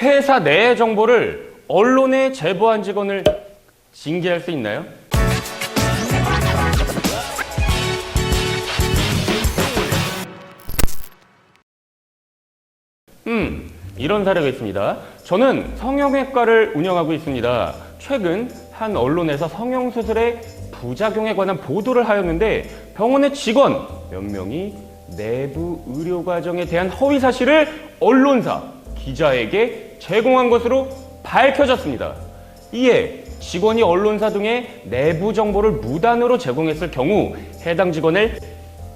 회사 내 정보를 언론에 제보한 직원을 징계할 수 있나요? 이런 사례가 있습니다. 저는 성형외과를 운영하고 있습니다. 최근 한 언론에서 성형수술의 부작용에 관한 보도를 하였는데 병원의 직원 몇 명이 내부 의료 과정에 대한 허위 사실을 언론사, 기자에게 제공한 것으로 밝혀졌습니다. 이에 직원이 언론사 등의 내부 정보를 무단으로 제공했을 경우 해당 직원을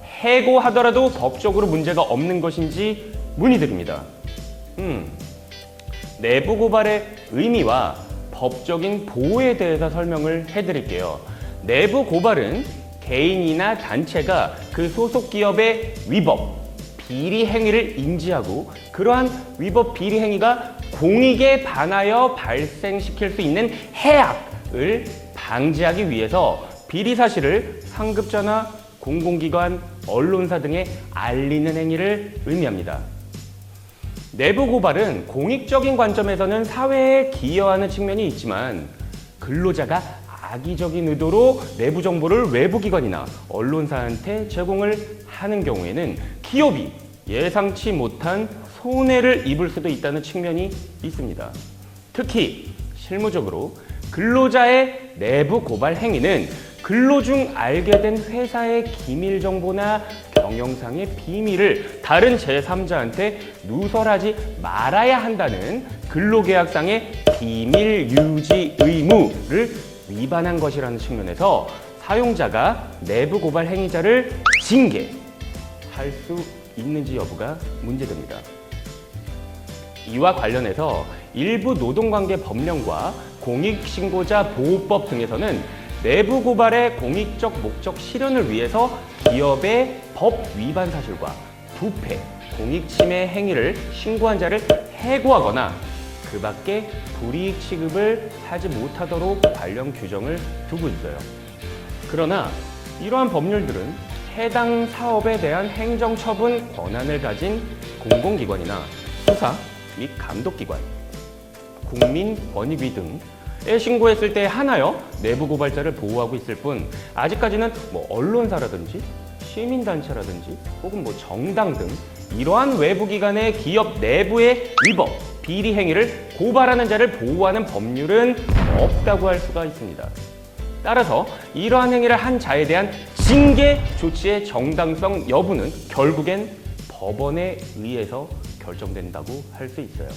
해고하더라도 법적으로 문제가 없는 것인지 문의드립니다. 내부 고발의 의미와 법적인 보호에 대해서 설명을 해드릴게요. 내부 고발은 개인이나 단체가 그 소속 기업의 위법, 비리 행위를 인지하고 그러한 위법 비리 행위가 공익에 반하여 발생시킬 수 있는 해악을 방지하기 위해서 비리 사실을 상급자나 공공기관, 언론사 등에 알리는 행위를 의미합니다. 내부 고발은 공익적인 관점에서는 사회에 기여하는 측면이 있지만 근로자가 악의적인 의도로 내부 정보를 외부 기관이나 언론사한테 제공을 하는 경우에는 기업이 예상치 못한 손해를 입을 수도 있다는 측면이 있습니다. 특히 실무적으로 근로자의 내부 고발 행위는 근로 중 알게 된 회사의 기밀 정보나 경영상의 비밀을 다른 제3자한테 누설하지 말아야 한다는 근로계약상의 비밀 유지 의무를 위반한 것이라는 측면에서 사용자가 내부 고발 행위자를 징계할 수 있는지 여부가 문제됩니다. 이와 관련해서 일부 노동관계 법령과 공익신고자 보호법 등에서는 내부 고발의 공익적 목적 실현을 위해서 기업의 법 위반 사실과 부패, 공익침해 행위를 신고한 자를 해고하거나 그 밖에 불이익 취급을 하지 못하도록 관련 규정을 두고 있어요. 그러나 이러한 법률들은 해당 사업에 대한 행정처분 권한을 가진 공공기관이나 수사 및 감독기관, 국민권익위 등에 신고했을 때 하나여 내부 고발자를 보호하고 있을 뿐 아직까지는 언론사라든지 시민단체라든지 혹은 정당 등 이러한 외부기관의 기업 내부의 위법, 비리 행위를 고발하는 자를 보호하는 법률은 없다고 할 수가 있습니다. 따라서 이러한 행위를 한 자에 대한 징계 조치의 정당성 여부는 결국엔 법원에 의해서 결정된다고 할 수 있어요.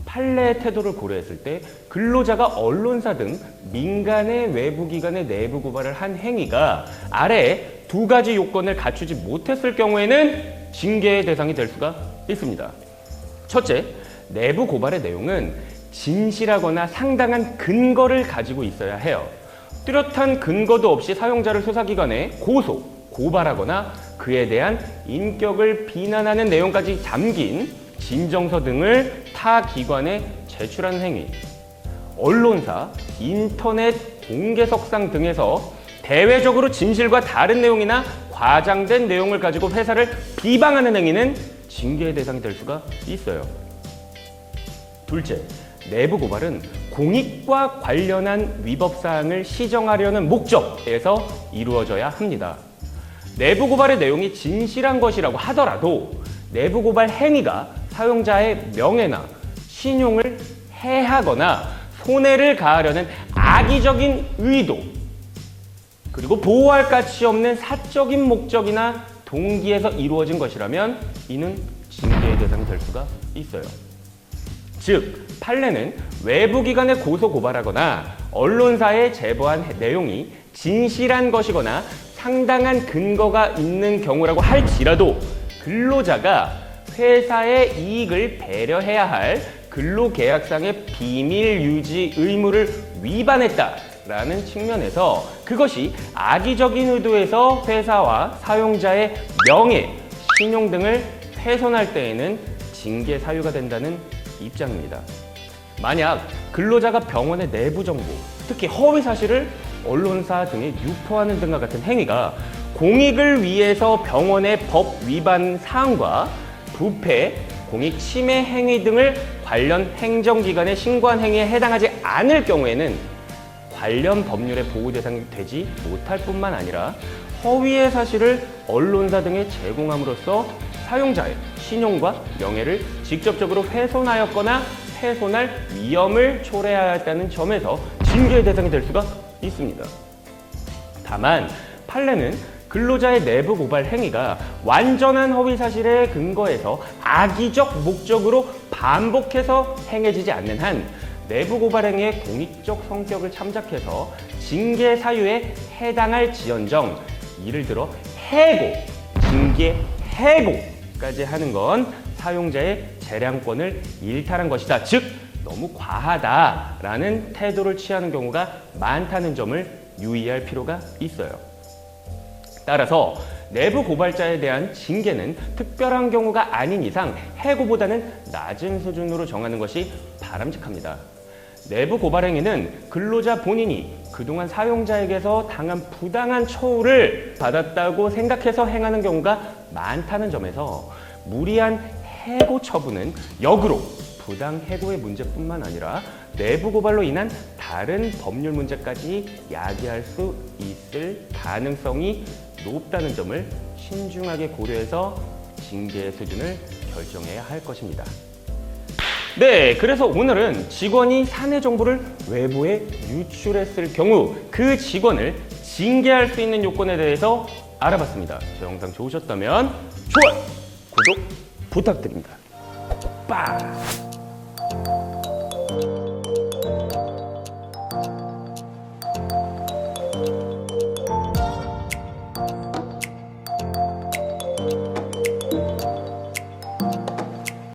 판례의 태도를 고려했을 때 근로자가 언론사 등 민간의 외부기관의 내부 고발을 한 행위가 아래 두 가지 요건을 갖추지 못했을 경우에는 징계의 대상이 될 수가 있습니다. 첫째, 내부 고발의 내용은 진실하거나 상당한 근거를 가지고 있어야 해요. 뚜렷한 근거도 없이 사용자를 수사기관에 고소, 고발하거나 그에 대한 인격을 비난하는 내용까지 담긴 진정서 등을 타 기관에 제출하는 행위, 언론사, 인터넷 공개석상 등에서 대외적으로 진실과 다른 내용이나 과장된 내용을 가지고 회사를 비방하는 행위는 징계의 대상이 될 수가 있어요. 둘째, 내부 고발은 공익과 관련한 위법사항을 시정하려는 목적에서 이루어져야 합니다. 내부 고발의 내용이 진실한 것이라고 하더라도 내부 고발 행위가 사용자의 명예나 신용을 해하거나 손해를 가하려는 악의적인 의도, 그리고 보호할 가치 없는 사적인 목적이나 동기에서 이루어진 것이라면 이는 징계의 대상이 될 수가 있어요. 즉, 판례는 외부기관에 고소 고발하거나 언론사에 제보한 내용이 진실한 것이거나 상당한 근거가 있는 경우라고 할지라도 근로자가 회사의 이익을 배려해야 할 근로계약상의 비밀 유지 의무를 위반했다라는 측면에서 그것이 악의적인 의도에서 회사와 사용자의 명예, 신용 등을 훼손할 때에는 징계 사유가 된다는 입장입니다. 만약 근로자가 병원의 내부 정보, 특히 허위 사실을 언론사 등에 유포하는 등과 같은 행위가 공익을 위해서 병원의 법 위반 사항과 부패, 공익 침해 행위 등을 관련 행정기관에 신고한 행위에 해당하지 않을 경우에는 관련 법률의 보호 대상이 되지 못할 뿐만 아니라 허위의 사실을 언론사 등에 제공함으로써 사용자의 신용과 명예를 직접적으로 훼손하였거나 훼손할 위험을 초래하였다는 점에서 징계의 대상이 될 수가 있습니다. 다만 판례는 근로자의 내부 고발 행위가 완전한 허위 사실에 근거해서 악의적 목적으로 반복해서 행해지지 않는 한 내부 고발 행위의 공익적 성격을 참작해서 징계 사유에 해당할 지연정, 예를 들어 해고, 징계 해고까지 하는 건 사용자의 재량권을 일탈한 것이다. 즉 너무 과하다라는 태도를 취하는 경우가 많다는 점을 유의할 필요가 있어요. 따라서 내부 고발자에 대한 징계는 특별한 경우가 아닌 이상 해고보다는 낮은 수준으로 정하는 것이 바람직합니다. 내부 고발 행위는 근로자 본인이 그동안 사용자에게서 당한 부당한 처우를 받았다고 생각해서 행하는 경우가 많다는 점에서 무리한 해고 처분은 역으로 부당 해고의 문제뿐만 아니라 내부 고발로 인한 다른 법률 문제까지 야기할 수 있을 가능성이 높다는 점을 신중하게 고려해서 징계의 수준을 결정해야 할 것입니다. 네, 그래서 오늘은 직원이 사내 정보를 외부에 유출했을 경우 그 직원을 징계할 수 있는 요건에 대해서 알아봤습니다. 저 영상 좋으셨다면 좋아요, 구독 부탁드립니다. 빵!